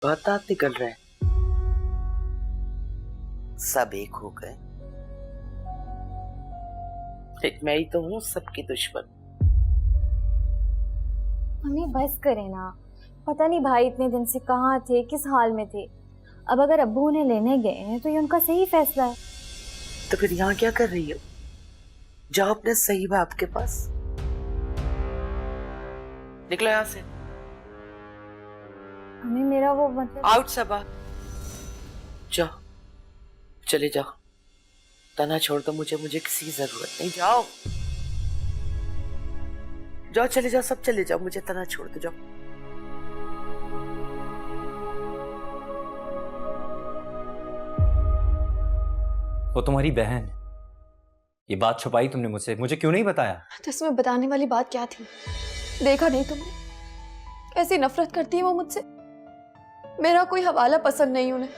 बहुत दांत निकल रहे हैं। सब एक हो गए। एक मैं ही तो हूँ सबकी दुश्मन। मम्मी बस करें ना। पता नहीं भाई इतने दिन से कहाँ थे, किस हाल में थे। अब अगर अब्बू उन्हें लेने गए हैं तो ये उनका सही फैसला है। तो फिर यहाँ क्या कर रही हो? जाओ अपने सही बाप के पास। निकलो यहाँ से। मम्मी मेरा वो मतलब आउट सबा। जाओ, चले जाओ। तना छोड़ दो मुझे, मुझे किसी की जरूरत नहीं। जाओ जाओ, चले जाओ, सब चले जाओ, मुझे तना छोड़ दो। जाओ। वो तुम्हारी बहन है। ये बात छुपाई तुमने मुझसे, मुझे क्यों नहीं बताया? तो इसमें बताने वाली बात क्या थी? देखा नहीं तुमने कैसी नफरत करती है वो मुझसे। मेरा कोई हवाला पसंद नहीं उन्हें।